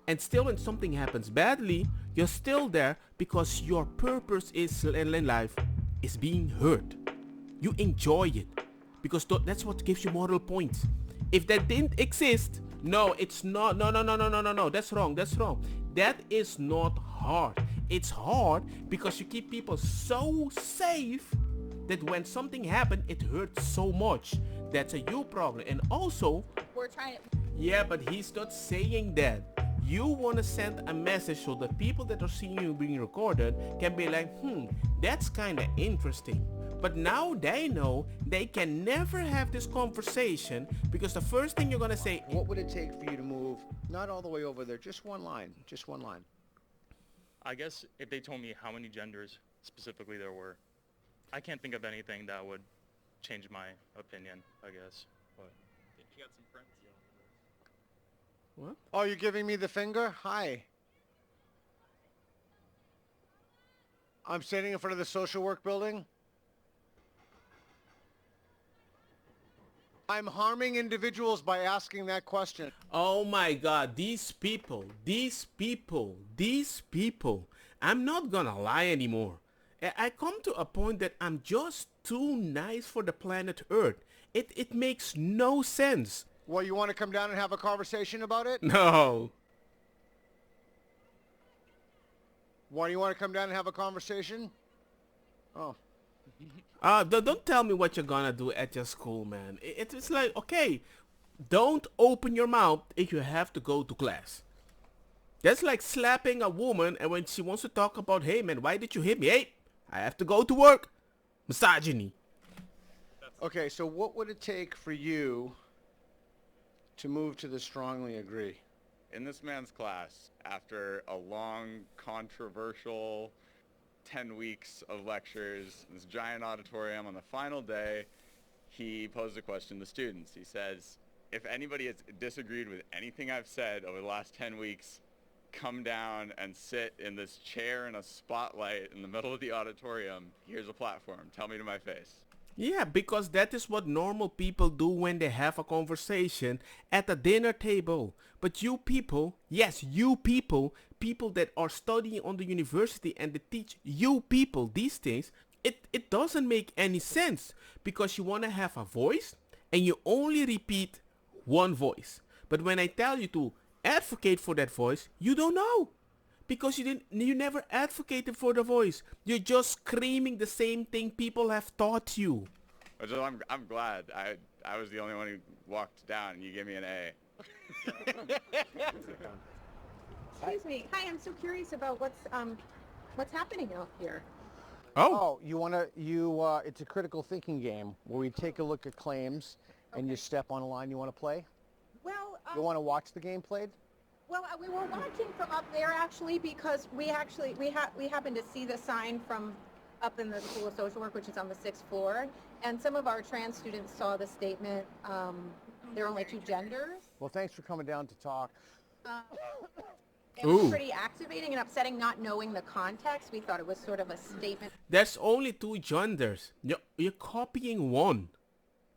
And still when something happens badly, you're still there because your purpose is in life is being heard. You enjoy it because that's what gives you moral points. If that didn't exist, no, it's not. No. That's wrong. That is not hard. It's hard because you keep people so safe that when something happens, it hurts so much. That's a you problem. And also, we're trying to... Yeah, but he's not saying that. You want to send a message so the people that are seeing you being recorded can be like, that's kind of interesting. But now they know they can never have this conversation because the first thing you're going to say... What would it take for you to move, not all the way over there, just one line? I guess if they told me how many genders specifically there were, I can't think of anything that would change my opinion, I guess. But you got some friends. What? Oh, you're giving me the finger? Hi. I'm standing in front of the social work building. I'm harming individuals by asking that question. Oh my God, these people. I'm not gonna lie anymore. I come to a point that I'm just too nice for the planet Earth. It makes no sense. Well, you want to come down and have a conversation about it? No. Why do you want to come down and have a conversation? Oh. Don't tell me what you're gonna do at your school, man. It's like, okay, don't open your mouth if you have to go to class. That's like slapping a woman and when she wants to talk about, hey man, why did you hit me? Hey, I have to go to work. Misogyny. Okay, so what would it take for you to move to the strongly agree? In this man's class, after a long, controversial 10 weeks of lectures, in this giant auditorium on the final day, he posed a question to the students. He says, if anybody has disagreed with anything I've said over the last 10 weeks, come down and sit in this chair in a spotlight in the middle of the auditorium. Here's a platform. Tell me to my face. Yeah, because that is what normal people do when they have a conversation at a dinner table. But you people, yes, you people that are studying on the university and they teach you people these things, it doesn't make any sense because you want to have a voice and you only repeat one voice. But when I tell you to advocate for that voice, you don't know. Because you never advocated for the voice. You're just screaming the same thing people have taught you. So I'm glad I was the only one who walked down and you gave me an A. Excuse me. Hi, I'm so curious about what's happening out here. Oh, it's a critical thinking game where we take a look at claims and you step on a line. You want to play? Well, You want to watch the game played? well, we were watching from up there actually because we happened to see the sign from up in the School of Social Work, which is on the 6th floor, and some of our trans students saw the statement. There are only two genders. Well, thanks for coming down to talk. It was pretty activating and upsetting not knowing the context. We thought it was sort of a statement. There's only two genders. You're copying one.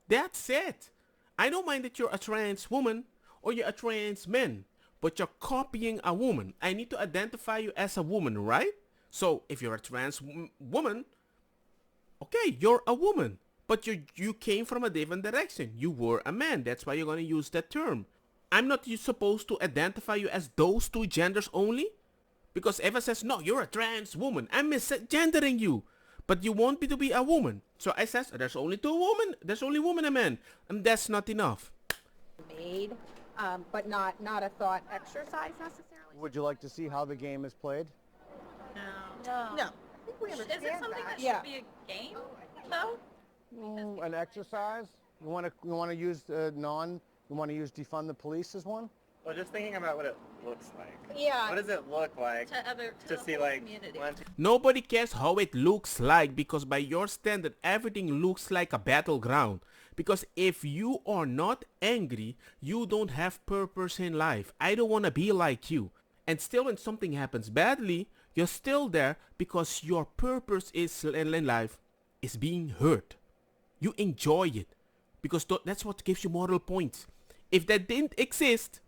That's it. I don't mind that you're a trans woman or you're a trans man, but you're copying a woman. I need to identify you as a woman, right? So if you're a trans woman, okay, you're a woman, but you came from a different direction. You were a man. That's why you're going to use that term. I'm not supposed to identify you as those two genders only? Because Eva says, no, you're a trans woman. I'm misgendering you. But you want me to be a woman. So I says, there's only two women. There's only woman and man. And that's not enough. Made, but not a thought exercise necessarily. Would you like to see how the game is played? No. I think we Is understand it something that Yeah. should be a game, though? An exercise? You want to use defund the police as one? Well, just thinking about what it looks like. Yeah. What does it look like To to the see whole like community. Nobody cares how it looks like because by your standard, everything looks like a battleground. Because if you are not angry, you don't have purpose in life. I don't want to be like you. And still when something happens badly, you're still there because your purpose is in life is being heard. You enjoy it because that's what gives you moral points. If that didn't exist,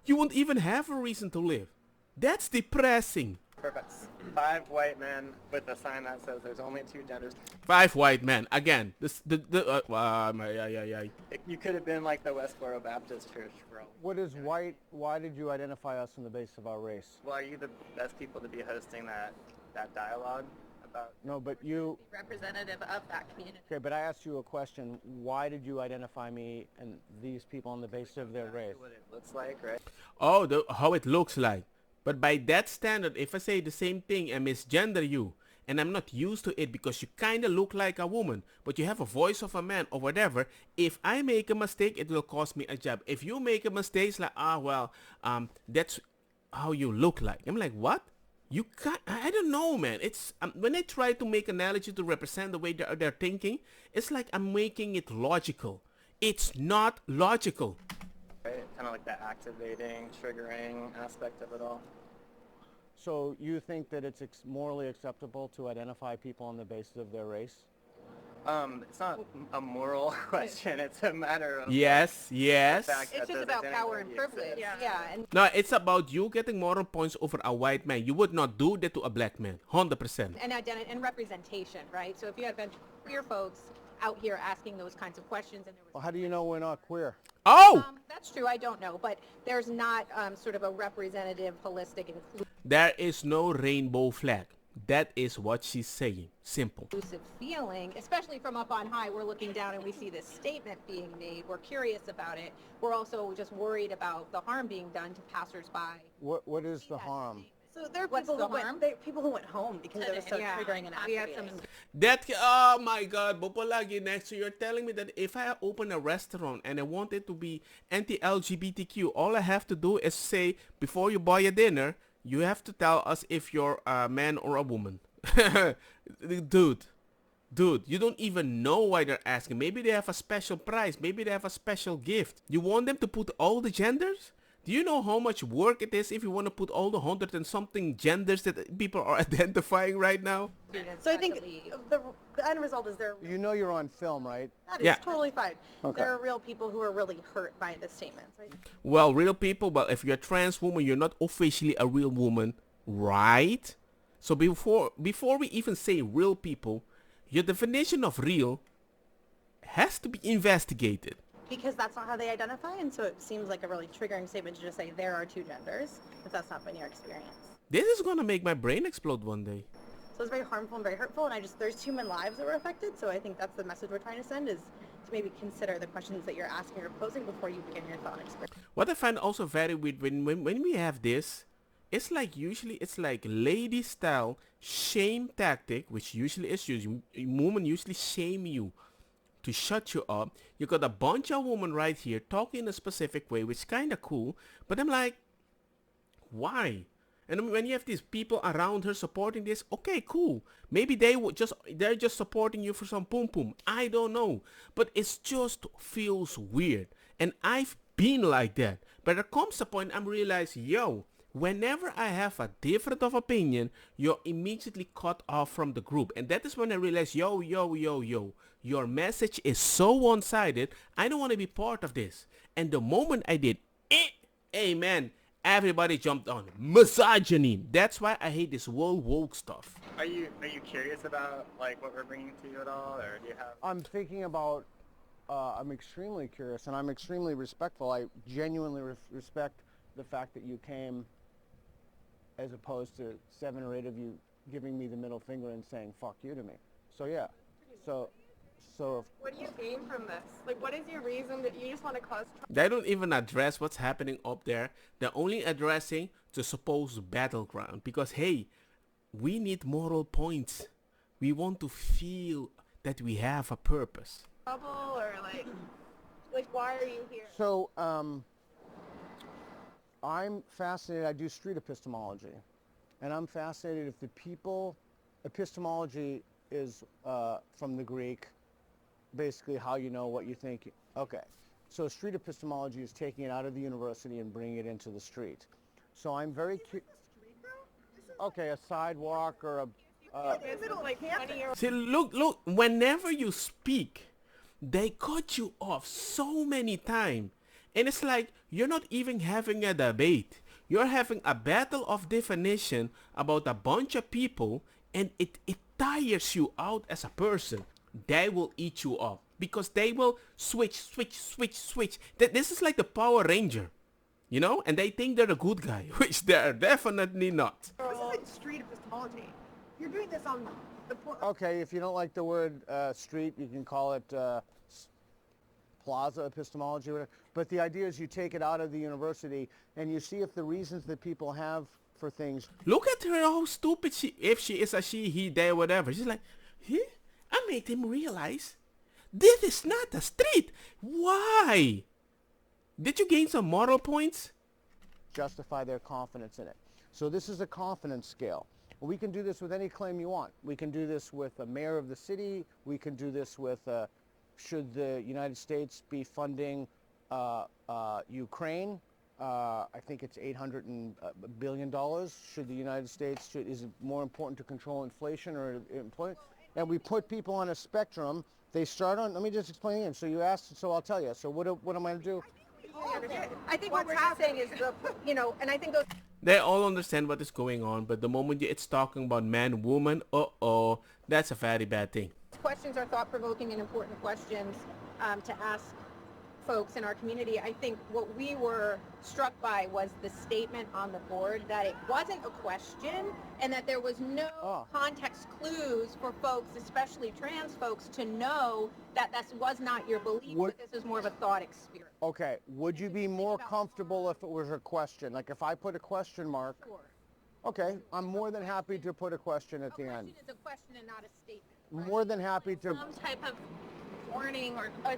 You won't even have a reason to live. That's depressing. Perfect. 5 white men with a sign that says there's only 2 genders. 5 white men. Again, You could have been like the Westboro Baptist Church, bro. What is white? Why did you identify us on the basis of our race? Well, are you the best people to be hosting that dialogue about? No, but you... Representative of that community. Okay, but I asked you a question. Why did you identify me and these people on the basis of their race? What it looks like, right? Oh, how it looks like. But by that standard, if I say the same thing and misgender you, and I'm not used to it because you kind of look like a woman, but you have a voice of a man or whatever, if I make a mistake, it will cost me a job. If you make a mistake, it's like, that's how you look like. I'm like, what? You can't, I don't know, man. It's, when I try to make analogy to represent the way they're thinking, it's like I'm making it logical. It's not logical. Right? Kind of like the activating, triggering aspect of it all. So you think that it's morally acceptable to identify people on the basis of their race? It's not a moral question. It's a matter of Yes. It's just about power and privilege. Yeah. And No, it's about you getting moral points over a white man. You would not do that to a black man. 100%. and identity and representation, right? So if you have queer folks out here asking those kinds of questions, and there was Well, how do you know we're not queer? Oh! that's true. I don't know, but there's not sort of a representative, holistic, There is no rainbow flag. That is what she's saying. Simple. inclusive feeling, especially from up on high. We're looking down and we see this statement being made. We're curious about it. We're also just worried about the harm being done to passersby. What is the harm? So there are What's people the who harm? people who went home because it was so Yeah. triggering and We had activating. some Oh my God, Bopolagi, next to you're telling me that if I open a restaurant and I want it to be anti-LGBTQ, all I have to do is say, before you buy a dinner, you have to tell us if you're a man or a woman. Dude, you don't even know why they're asking. Maybe they have a special prize. Maybe they have a special gift. You want them to put all the genders? Do you know how much work it is if you want to put all the 100 and something genders that people are identifying right now? students. So I had think to leave. the end result is You know you're on film, right? that is Yeah. totally fine. Okay. There are real people who are really hurt by the statements. Right? Well, real people, well, if you're a trans woman, you're not officially a real woman, right? So before we even say real people, your definition of real has to be investigated. Because that's not how they identify, and so it seems like a really triggering statement to just say there are 2 genders, if that's not been your experience. This is gonna make my brain explode one day. So it's very harmful and very hurtful, and there's human lives that were affected, so I think that's the message we're trying to send, is to maybe consider the questions that you're asking or posing before you begin your thought experience. What I find also very weird when we have this, it's like usually it's like lady style shame tactic, which usually is used. Women usually shame you to shut you up. You got a bunch of women right here talking in a specific way, which is kind of cool. But I'm like, why? And when you have these people around her supporting this, okay, cool. Maybe they're just supporting you for some pum pum. I don't know. But it just feels weird. And I've been like that. But there comes a point I'm realizing, whenever I have a different of opinion, you're immediately cut off from the group. And that is when I realize, your message is so one-sided, I don't want to be part of this. And the moment I did, hey man, everybody jumped on misogyny. That's why I hate this woke stuff. Are you curious about like what we're bringing to you at all, or do you have? I'm thinking about, I'm extremely curious and I'm extremely respectful. I genuinely respect the fact that you came as opposed to 7 or 8 of you giving me the middle finger and saying fuck you to me. So yeah, so What do you gain from this? Like, what is your reason that you just want to cause trouble? They don't even address what's happening up there. They're only addressing the supposed battleground. Because, hey, we need moral points. We want to feel that we have a purpose. Or like why are you here? So I'm fascinated. I do street epistemology, and I'm fascinated if the people. Epistemology is from the Greek, basically how you know what you think. Okay, so street epistemology is taking it out of the university and bringing it into the street. So I'm very okay, a sidewalk or a. Is it like 20-year-old? See, look, whenever you speak, they cut you off so many times. And it's like you're not even having a debate. You're having a battle of definition about a bunch of people, and it tires you out as a person. They will eat you up because they will switch. This is like the Power Ranger, you know, and they think they're the good guy, which they're definitely not. This isn't street epistemology. You're doing this on the Okay, if you don't like the word street, you can call it plaza epistemology, whatever. But the idea is you take it out of the university and you see if the reasons that people have for things. Look at her, how stupid she, if she is a she, he, they, whatever. She's like, huh? I made him realize this is not a street. Why? Did you gain some moral points? Justify their confidence in it. So this is a confidence scale. We can do this with any claim you want. We can do this with a mayor of the city. We can do this with should the United States be funding Ukraine? I think it's $800 billion. Should the United States, is it more important to control inflation or employment? And we put people on a spectrum. They start on, let me just explain again. So you asked, so I'll tell you. So what am I going to do? I think what we're just saying is and I think those They all understand what is going on, but the moment it's talking about man, woman, that's a very bad thing. questions are thought-provoking and important questions to ask folks in our community. I think what we were struck by was the statement on the board that it wasn't a question and that there was no context clues for folks, especially trans folks, to know that this was not your belief, but this is more of a thought experiment. Okay, would you be more comfortable if it was a question? Like if I put a question mark? Sure. Okay, I'm more than happy to put a question at the end. A question is a question and not a statement. More than happy to. Some type of warning or a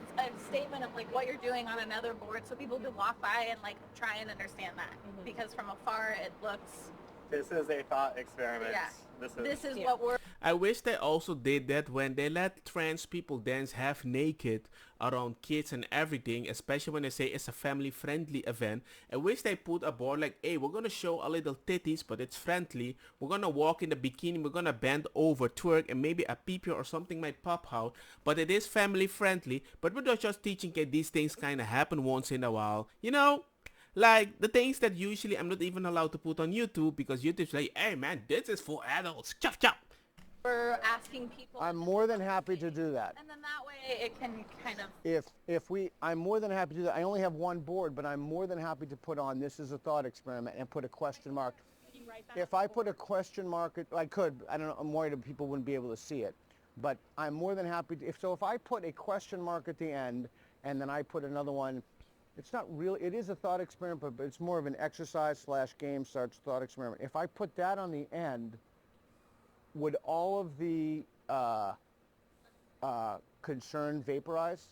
statement of like what you're doing on another board so people can walk by and like try and understand that. Because from afar it looks, This is a thought experiment. yeah, This is what we're I wish they also did that when they let trans people dance half naked around kids and everything, especially when they say it's a family friendly event. I wish they put a board like, hey, we're gonna show a little titties, but it's friendly. We're gonna walk in the bikini, we're gonna bend over, twerk, and maybe a peepee or something might pop out, but it is family friendly. But we're not just teaching that these things kind of happen once in a while, you know? Like the things that usually I'm not even allowed to put on YouTube because YouTube's like, hey man, this is for adults. Chop chop. we're asking people. I'm more than happy to do that. And then that way it can kind of. I'm more than happy to do that. I only have one board, but I'm more than happy to put on this is a thought experiment and put a question mark. If I put a question mark, I could. I don't know. I'm worried that people wouldn't be able to see it, but I'm more than happy to. If I put a question mark at the end and then I put another one. It's not really, it is a thought experiment, but it's more of an exercise / game / thought experiment. If I put that on the end, would all of the concern vaporize?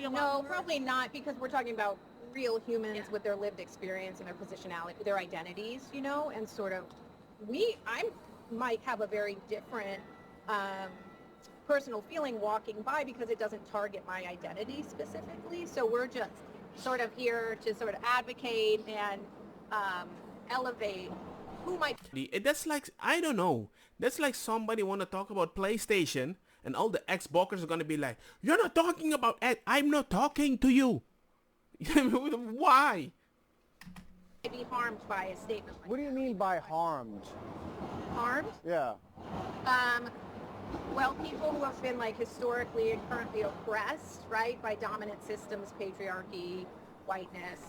No, probably not, because we're talking about real humans with their lived experience and their positionality, their identities, you know, and sort of, I might have a very different personal feeling walking by because it doesn't target my identity specifically. So we're just sort of here to sort of advocate and elevate who might. That's like, I don't know. That's like somebody want to talk about PlayStation and all the Xboxers are going to be like, you're not talking about it. I'm not talking to you. Why? Be harmed by a statement like What do you mean by harmed? harmed? Yeah. Well, people who have been like historically and currently oppressed, right, by dominant systems, patriarchy, whiteness,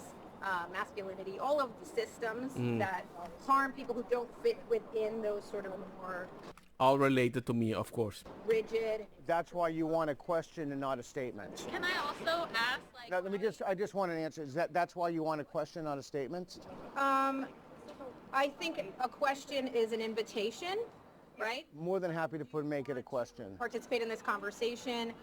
masculinity, all of the systems that harm people who don't fit within those sort of more All related to me, of course. rigid. That's why you want a question and not a statement. Can I also ask like? Now, I just want an answer. That's why you want a question, not a statement? I think a question is an invitation, right? More than happy to make it a question. Participate in this conversation.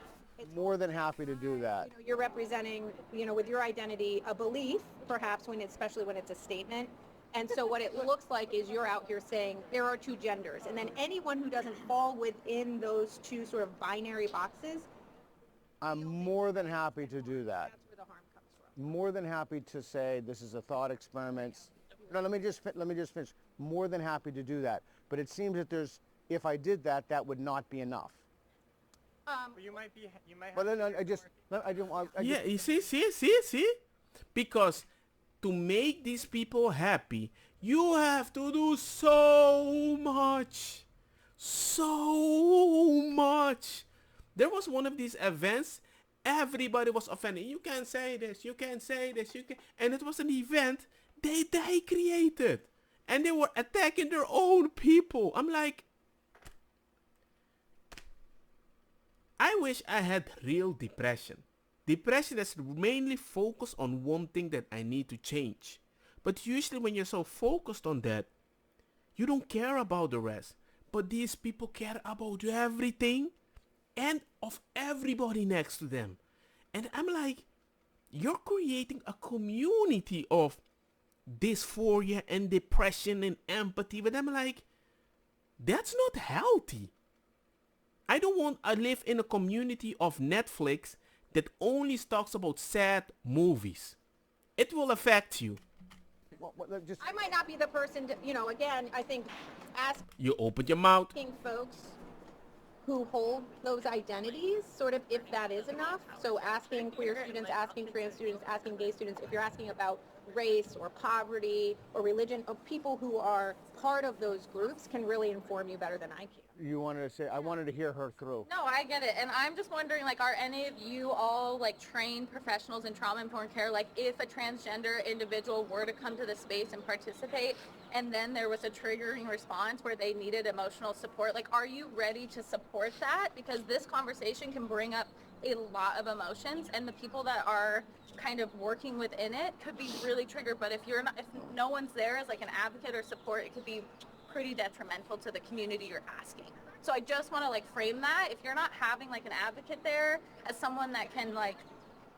More than happy to do that. You know, you're representing, you know, with your identity, a belief, perhaps especially when it's a statement. And so what it looks like is you're out here saying there are two genders. And then anyone who doesn't fall within those two sort of binary boxes. I'm more than happy to do that. That's where the harm comes from. More than happy to say this is a thought experiment. No, let me just finish. More than happy to do that. But it seems that if I did that, that would not be enough. But you might have. But then I just, I didn't want. Yeah, you see? Because to make these people happy, you have to do so much. So much. There was one of these events, everybody was offended. You can't say this, you can't say this, you can, and it was an event they created. And they were attacking their own people. I'm like, I wish I had real depression. Depression is mainly focused on one thing that I need to change. But usually when you're so focused on that, you don't care about the rest. But these people care about everything and of everybody next to them. And I'm like, you're creating a community of dysphoria and depression and empathy. But I'm like, that's not healthy. I don't want to live in a community of Netflix that only talks about sad movies. It will affect you. I might not be the person to, again, I think You open your mouth. asking folks who hold those identities, sort of, if that is enough. So asking queer students, asking trans students, asking gay students, if you're asking about race or poverty or religion, of people who are part of those groups can really inform you better than I can. You wanted to say, I wanted to hear her through. No, I get it. And I'm just wondering, like, are any of you all, like, trained professionals in trauma-informed care? Like, if a transgender individual were to come to the space and participate, and then there was a triggering response where they needed emotional support, like, are you ready to support that? Because this conversation can bring up a lot of emotions, and the people that are kind of working within it could be really triggered. But if no one's there as, like, an advocate or support, it could be pretty detrimental to the community you're asking. So I just want to, like, frame that. If you're not having, like, an advocate there as someone that can, like,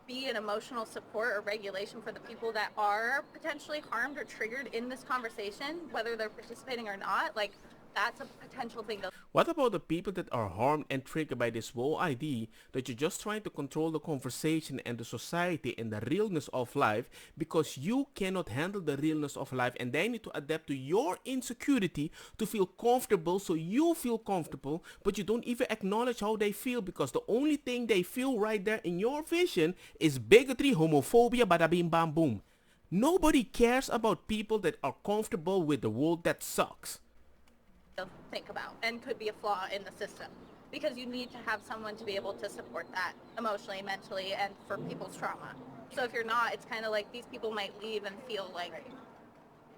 be an emotional support or regulation for the people that are potentially harmed or triggered in this conversation, whether they're participating or not, like, that's a potential thing to... What about the people that are harmed and triggered by this whole idea that you're just trying to control the conversation and the society and the realness of life because you cannot handle the realness of life, and they need to adapt to your insecurity to feel comfortable, so you feel comfortable, but you don't even acknowledge how they feel because the only thing they feel right there in your vision is bigotry, homophobia, bada bing bam boom. Nobody cares about people that are comfortable with the world that sucks. think about and could be a flaw in the system, because you need to have someone to be able to support that emotionally, mentally, and for people's trauma. So if you're not, it's kind of like these people might leave and feel like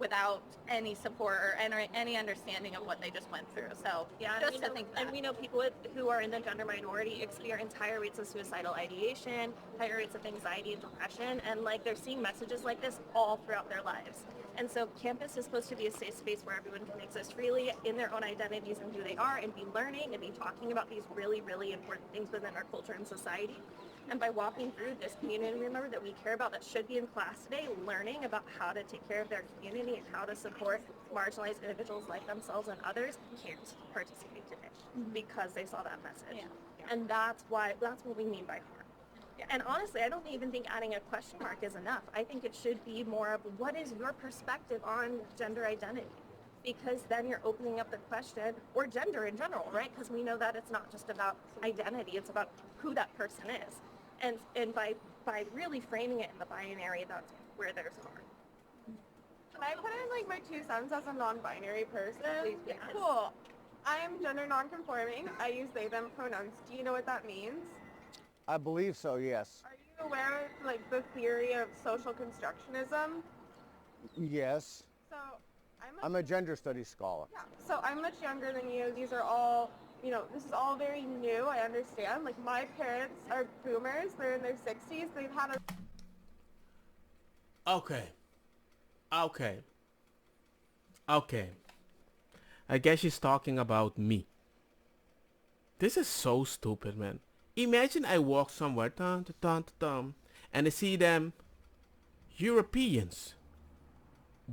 without any support or any understanding of what they just went through. So Yeah, just to think that. and we know people who are in the gender minority experience higher rates of suicidal ideation, higher rates of anxiety and depression, and like they're seeing messages like this all throughout their lives. And so campus is supposed to be a safe space where everyone can exist freely in their own identities and who they are, and be learning and be talking about these really, really important things within our culture and society. And by walking through this community member that we care about that should be in class today, learning about how to take care of their community and how to support marginalized individuals like themselves and others, can't participate today because they saw that message. Yeah. And that's what we mean by harm. And honestly, I don't even think adding a question mark is enough. I think it should be more of, what is your perspective on gender identity? Because then you're opening up the question, or gender in general, right? Because we know that it's not just about identity, it's about who that person is. And by really framing it in the binary, that's where there's harm. Can I put in like my 2 cents as a non-binary person? Please, yes. Cool. I am gender non-conforming. I use they, them pronouns. Do you know what that means? I believe so, yes. Are you aware of like the theory of social constructionism? Yes. So I'm a gender studies scholar. Yeah. So I'm much younger than you. These are all, this is all very new. I understand. Like my parents are boomers. They're in their 60s. They've had a... Okay. I guess she's talking about me. This is so stupid, man. Imagine I walk somewhere, and I see them Europeans.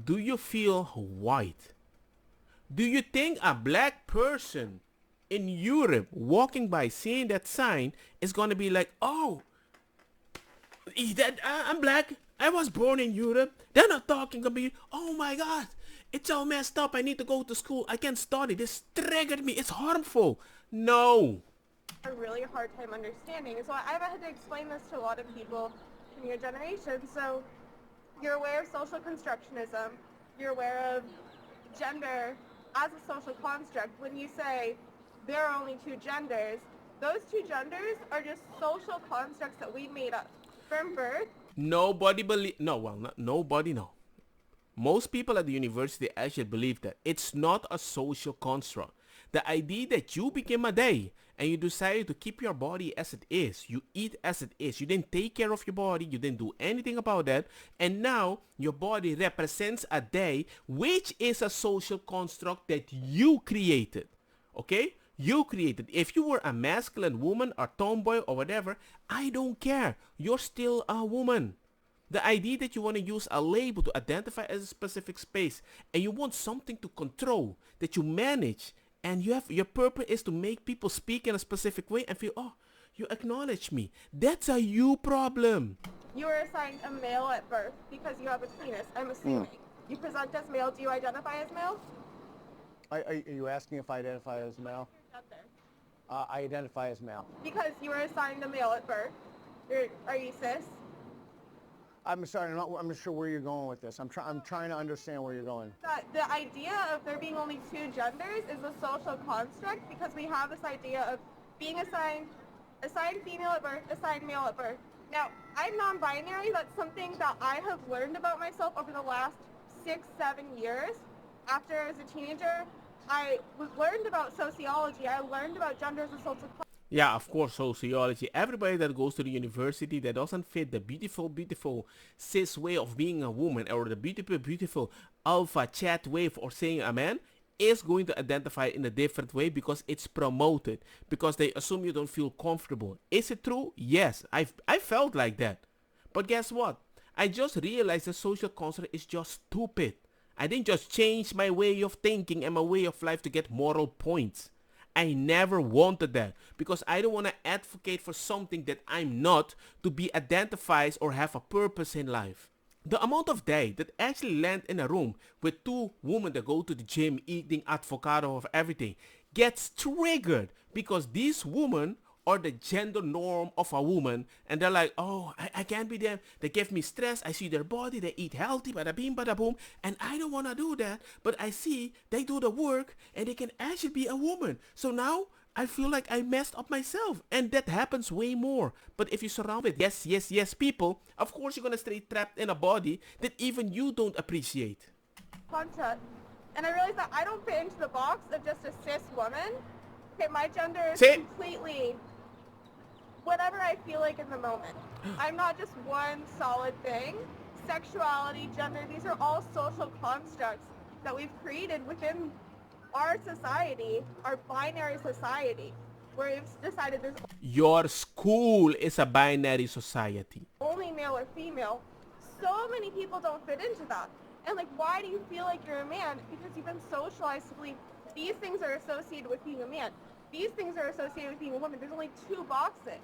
Do you feel white? Do you think a black person in Europe walking by seeing that sign is going to be like, oh, I'm black. I was born in Europe. They're not talking about me. Oh my God. It's all messed up. I need to go to school. I can't study. This triggered me. It's harmful. No. a really hard time understanding. So I've had to explain this to a lot of people in your generation. So you're aware of social constructionism. You're aware of gender as a social construct. When you say there are only two genders, those two genders are just social constructs that we made up from birth. Nobody believe. No, well, nobody. No. Most people at the university actually believe that it's not a social construct. The idea that you became a day and you decided to keep your body as it is, you eat as it is, you didn't take care of your body, you didn't do anything about that, and now your body represents a day, which is a social construct that you created. Okay? You created. If you were a masculine woman or tomboy or whatever, I don't care. You're still a woman. The idea that you want to use a label to identify as a specific space and you want something to control, that you manage, and your purpose is to make people speak in a specific way and feel, oh, you acknowledge me. That's a you problem. You were assigned a male at birth because you have a penis, I'm assuming. You present as male. Do you identify as male? Are you asking if I identify as male? I identify as male. Because you were assigned a male at birth. Are you cis? I'm sorry, I'm not sure where you're going with this. I'm trying to understand where you're going. The idea of there being only two genders is a social construct because we have this idea of being assigned female at birth, assigned male at birth. Now, I'm non-binary. That's something that I have learned about myself over the last 6-7 years. After I was a teenager, I learned about sociology. I learned about gender as a social construct. Yeah, of course, sociology. Everybody that goes to the university that doesn't fit the beautiful cis way of being a woman or the beautiful alpha chat wave or saying a man is going to identify in a different way because it's promoted, because they assume you don't feel comfortable. Is it true? Yes, I felt like that. But guess what? I just realized the social construct is just stupid. I didn't just change my way of thinking and my way of life to get moral points. I never wanted that because I don't want to advocate for something that I'm not to be identified or have a purpose in life. The amount of day that actually land in a room with two women that go to the gym eating avocado of everything gets triggered because these women are the gender norm of a woman and they're like, oh, I can't be them. They give me stress. I see their body. They eat healthy, bada bing, bada boom. And I don't want to do that. But I see they do the work and they can actually be a woman. So now I feel like I messed up myself. And that happens way more. But if you surround with yes people, of course you're going to stay trapped in a body that even you don't appreciate. Contract. And I realized that I don't fit into the box of just a cis woman. Okay, my gender is completely whatever I feel like in the moment. I'm not just one solid thing. Sexuality, gender, these are all social constructs that we've created within our society, our binary society, where we've decided there's Your school is a binary society. only male or female. So many people don't fit into that. And like, why do you feel like you're a man? Because you've been socialized to believe these things are associated with being a man. These things are associated with being a woman. There's only two boxes.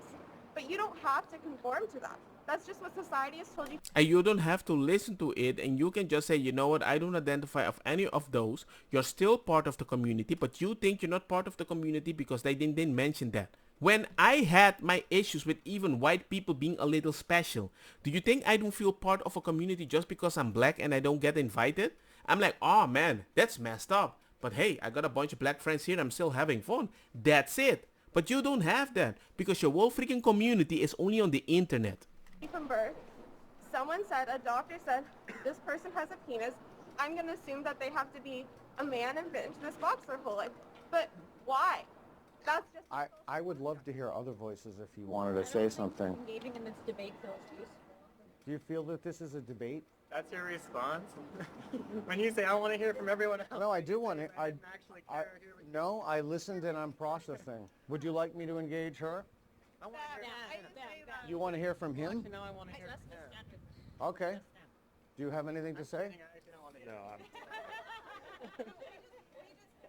But you don't have to conform to that. That's just what society has told you. And you don't have to listen to it and you can just say, you know what, I don't identify of any of those. You're still part of the community, but you think you're not part of the community because they didn't mention that. When I had my issues with even white people being a little special, do you think I don't feel part of a community just because I'm black and I don't get invited? I'm like, oh man, that's messed up. But hey, I got a bunch of black friends here. I'm still having fun. That's it. But you don't have that because your whole freaking community is only on the internet. From birth, a doctor said, this person has a penis. I'm going to assume that they have to be a man and fit into this box their whole life. But why? That's just... I would love to hear other voices if you wanted to say something. Engaging in this debate feels useful. Do you feel that this is a debate? That's your response? When you say, I want to hear from everyone else. No, I do want to. No, I listened and I'm processing. Would you like me to engage her? I want to hear from You want to hear from him? No, I want to hear from her. Okay. Do you have anything to say? No,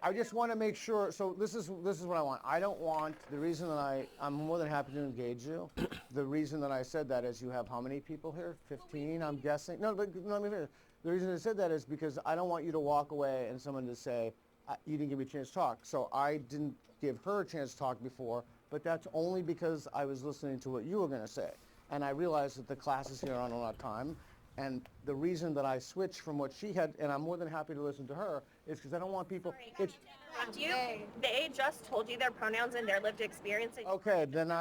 I just want to make sure. So this is what I want. I don't want the reason that I'm more than happy to engage you. The reason that I said that is you have how many people here? 15, I'm guessing. No, but no, the reason I said that is because I don't want you to walk away and someone to say you didn't give me a chance to talk. So I didn't give her a chance to talk before but that's only because I was listening to what you were going to say. And I realized that the classes here aren't a lot of time. And the reason that I switched from what she had, and I'm more than happy to listen to her, is because I don't want people. Sorry, they just told you their pronouns and their lived experience. Okay, then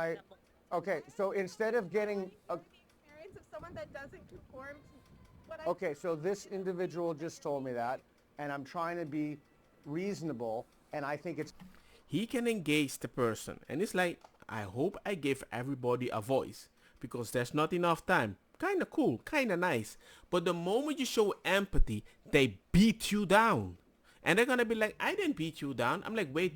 okay, so instead of getting. Experience of someone that doesn't conform to what I. Okay, so this individual just told me that, and I'm trying to be reasonable, and I think it's. He can engage the person, and it's like, I hope I give everybody a voice, because there's not enough time. Kinda cool, kinda nice, but the moment you show empathy, they beat you down. And they're gonna be like, I didn't beat you down. I'm like, wait.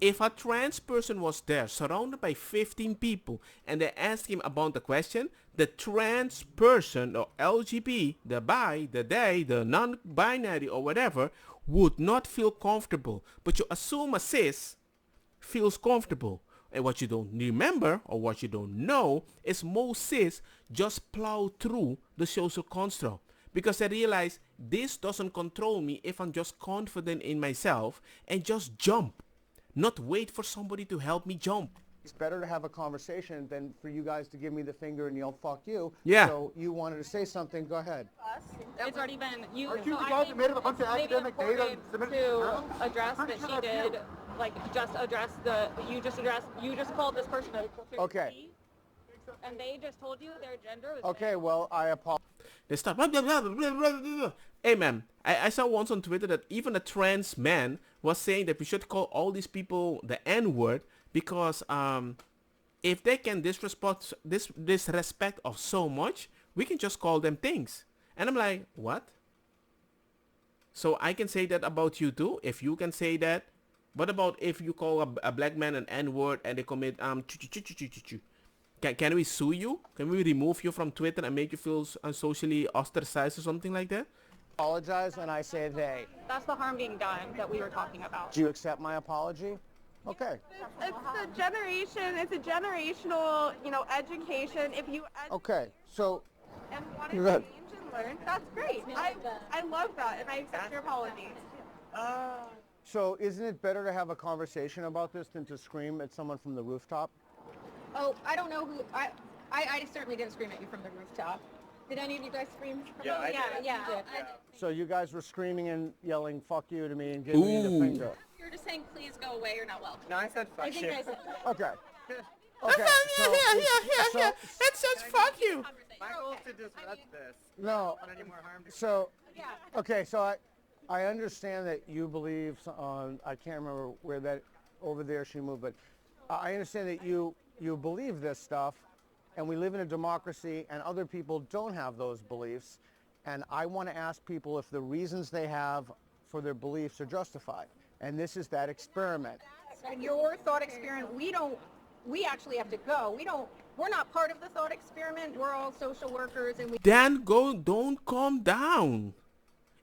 If a trans person was there surrounded by 15 people and they asked him about the question, the trans person or LGBT, the bi, the they, the non-binary or whatever would not feel comfortable. But you assume a cis feels comfortable. And what you don't remember or what you don't know is most cis just plow through the social construct. Because I realize this doesn't control me if I'm just confident in myself and just jump. Not wait for somebody to help me jump. It's better to have a conversation than for you guys to give me the finger and yell, fuck you. Yeah. So you wanted to say something, go ahead. It's already been you. Aren't you So the I guys think that made up a bunch of it's maybe academic data and important submitted to journals? address Pretty that sure she that's did, you. like just address you just called this person a Okay. she, and they just told you their gender was Okay, well, I apologize. They start. Hey man, I saw once on Twitter that even a trans man was saying that we should call all these people the N-word because if they can disrespect of so much, we can just call them things. And I'm like, what? So I can say that about you too? If you can say that, what about if you call a black man an N-word and they commit Can we sue you? Can we remove you from Twitter and make you feel socially ostracized or something like that? Apologize, and I say they. That's the harm being done that we were talking about. Do you accept my apology? Okay. It's the generation. It's a generational, education. If you Okay, so and want to Go ahead. change and learn, that's great. I love that, and I accept your apology. so isn't it better to have a conversation about this than to scream at someone from the rooftop? Oh, I don't know who, I certainly didn't scream at you from the rooftop. Did any of you guys scream? Yeah, I did. Yeah. So you guys were screaming and yelling "fuck you" to me and giving me the Ooh. finger. You're just saying, please go away, you're not welcome. No, I said fuck I think you. I said, Okay. Okay. Yeah. It says fuck you. My goal is to disrupt this. No. I don't want any more harm to So, okay. So I understand that you believe on. I can't remember where that over there she moved, but I understand that you believe this stuff, and we live in a democracy, and other people don't have those beliefs, and I want to ask people if the reasons they have for their beliefs are justified, and this is that experiment. your thought experiment, we actually have to go. We're not part of the thought experiment. We're all social workers and we Then don't calm down.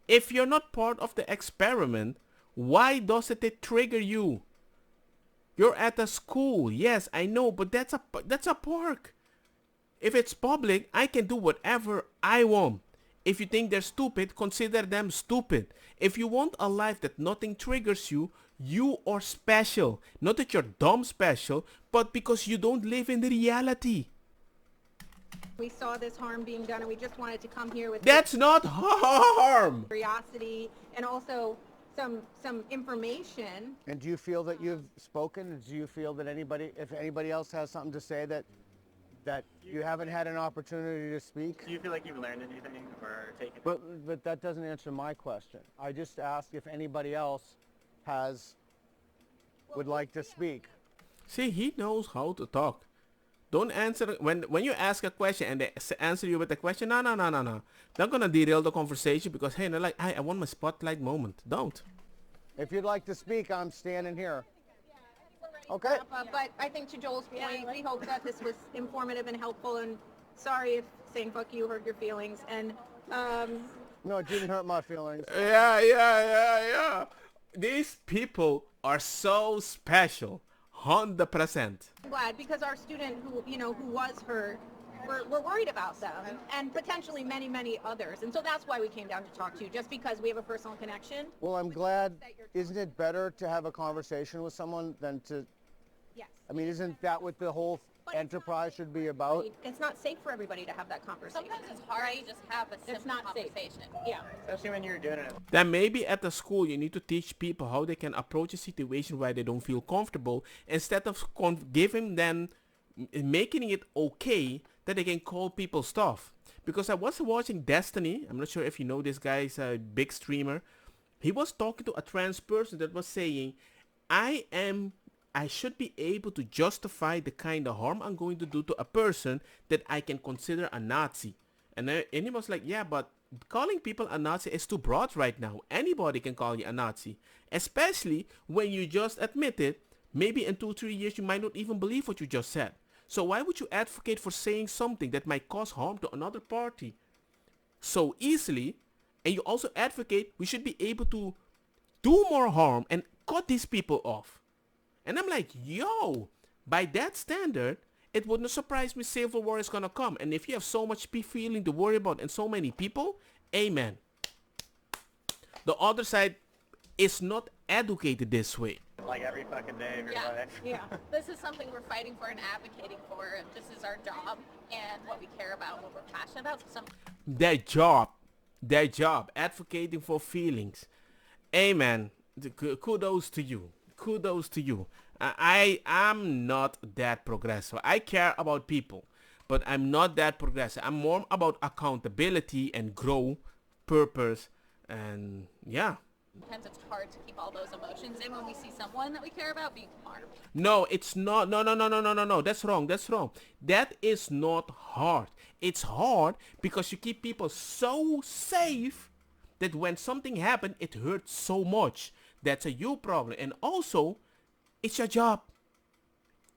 If you're not part of the experiment, why doesn't it trigger you? You're at a school, yes, I know, but that's a park. If it's public, I can do whatever I want. If you think they're stupid, consider them stupid. If you want a life that nothing triggers you, you are special. Not that you're dumb special, but because you don't live in the reality. we saw this harm being done and we just wanted to come here with That's not harm. curiosity and also some information. And do you feel that you've spoken? Do you feel that if anybody else has something to say that you haven't had an opportunity to speak? Do you feel like you've learned anything or taken? But that doesn't answer my question. I just asked if anybody else would like to speak. See, he knows how to talk. Don't answer when you ask a question and they answer you with a question. No. They're gonna derail the conversation because hey, they're like, I want my spotlight moment. Don't. If you'd like to speak, I'm standing here. Okay. But I think to Joel's point, we hope that this was informative and helpful. And sorry if saying "fuck you" hurt your feelings. And No, it didn't hurt my feelings. Yeah. These people are so special. 100%. I'm glad because our student who was hurt, we're worried about them and potentially many others. And so that's why we came down to talk to you, just because we have a personal connection. Well, I'm glad. Isn't it better to have a conversation with someone than to Yes. I mean, isn't that what the whole enterprise should be about? It's not safe for everybody to have that conversation. Sometimes it's hard to just have a simple not safe. conversation. Yeah. Especially when you're doing it. Then maybe at the school you need to teach people how they can approach a situation where they don't feel comfortable instead of giving them, making it okay that they can call people stuff. Because I was watching Destiny, I'm not sure if you know this guy, is a big streamer. He was talking to a trans person that was saying, I should be able to justify the kind of harm I'm going to do to a person that I can consider a Nazi. And he was like, yeah, but calling people a Nazi is too broad right now. Anybody can call you a Nazi. Especially when you just admit it. Maybe in 2-3 years you might not even believe what you just said. So why would you advocate for saying something that might cause harm to another party so easily? And you also advocate we should be able to do more harm and cut these people off. And I'm like, yo, by that standard, it wouldn't surprise me civil war is gonna come. And if you have so much feeling to worry about and so many people, amen. The other side is not educated this way. Like every fucking day of your life. Yeah. This is something we're fighting for and advocating for. This is our job and what we care about, what we're passionate about. Their job, advocating for feelings. Amen. Kudos to you. Kudos to you. I'm not that progressive. I care about people, but I'm not that progressive. I'm more about accountability and grow, purpose, and yeah. Sometimes it's hard to keep all those emotions in when we see someone that we care about being harmed. No, it's not. No. That's wrong. That is not hard. It's hard because you keep people so safe that when something happens, it hurts so much. That's a you problem. And also, it's your job.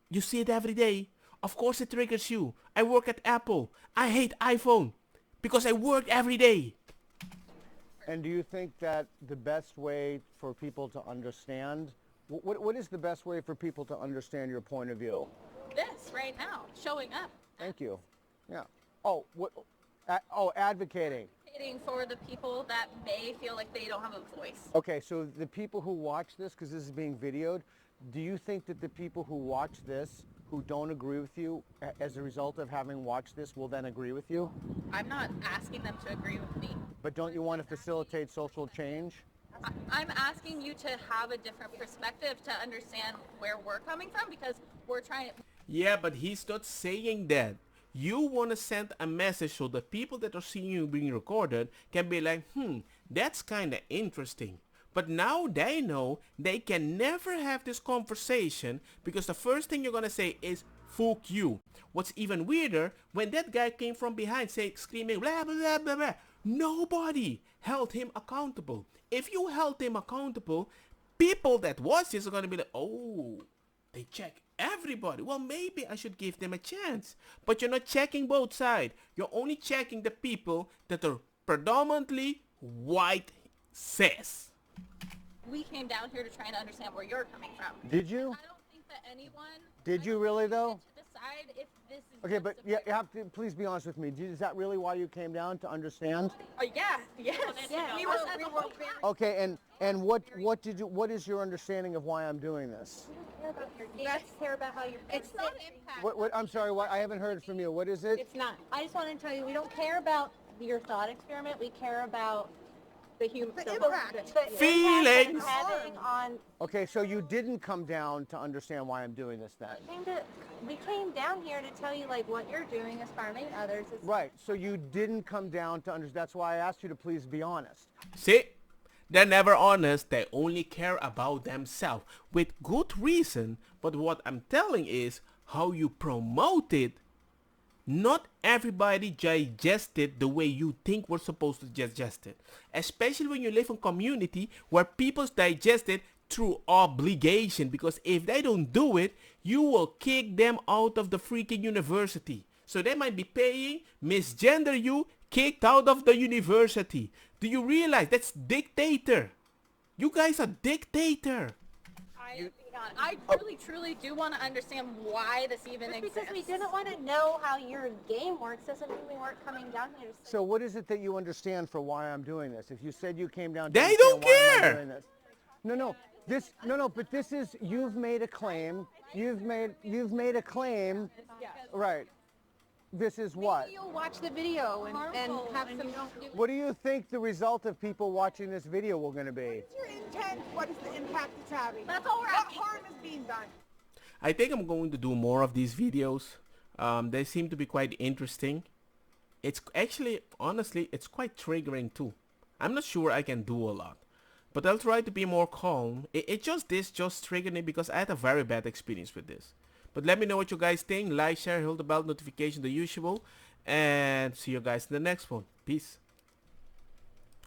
You see it every day. Of course it triggers you. I work at Apple. I hate iPhone because I work every day. And do you think that the best way for people to understand, what is the best way for people to understand your point of view? This right now, showing up. Thank you. Yeah. Oh, advocating. Advocating for the people that may feel like they don't have a voice. Okay, so the people who watch this, because this is being videoed, do you think that the people who watch this, who don't agree with you, as a result of having watched this, will then agree with you? I'm not asking them to agree with me. But don't you want to facilitate social change? I'm asking you to have a different perspective to understand where we're coming from because we're trying to... Yeah, but he's not saying that. You want to send a message so the people that are seeing you being recorded can be like, that's kind of interesting. But now they know they can never have this conversation because the first thing you're going to say is, fuck you. What's even weirder, when that guy came from behind screaming, blah, blah, blah, blah, blah, nobody held him accountable. If you held him accountable, people that watch this are going to be like, oh, they check everybody. Well, maybe I should give them a chance. But you're not checking both sides. You're only checking the people that are predominantly white cis. We came down here to try to understand where you're coming from. Did you? I don't think that anyone... Did you really, though? ...to decide if this is... Okay, but you have to please be honest with me. Is that really why you came down, to understand? Yeah, yes. We were very... Okay, and what is your understanding of why I'm doing this? You guys care about how you're... It's not impact. What I'm sorry, I haven't heard from you. What is it? It's not. I just want to tell you, we don't care about your thought experiment. We care about the impact. Feelings. Having on... Okay, so you didn't come down to understand why I'm doing this then? We came down here to tell you like what you're doing is harming others. Right, so you didn't come down to understand. That's why I asked you to please be honest. See? They're never honest. They only care about themselves. With good reason. But what I'm telling is how you promote it. Not everybody digest it the way you think we're supposed to digest it. Especially when you live in a community where people digest it through obligation. Because if they don't do it, you will kick them out of the freaking university. So they might be paying, misgender you, kicked out of the university. Do you realize that's dictator? You guys are dictator. I really, truly do want to understand why this even exists. Because we didn't want to know how your game works doesn't mean we weren't coming down here to... So what is it that you understand for why I'm doing this? If you said you came down to they understand don't why care. I'm doing this. No. This no, but this is you've made a claim. You've made a claim. Right. This is what? Maybe you'll watch the video and have some. What do you think the result of people watching this video will going to be? What's your intent? What is the impact it's having? That's all we're asking. What harm is being done? I think I'm going to do more of these videos. They seem to be quite interesting. It's actually, honestly, it's quite triggering too. I'm not sure I can do a lot, but I'll try to be more calm. This just triggered me because I had a very bad experience with this. But let me know what you guys think. Like, share, hit the bell notification, the usual. And see you guys in the next one. Peace.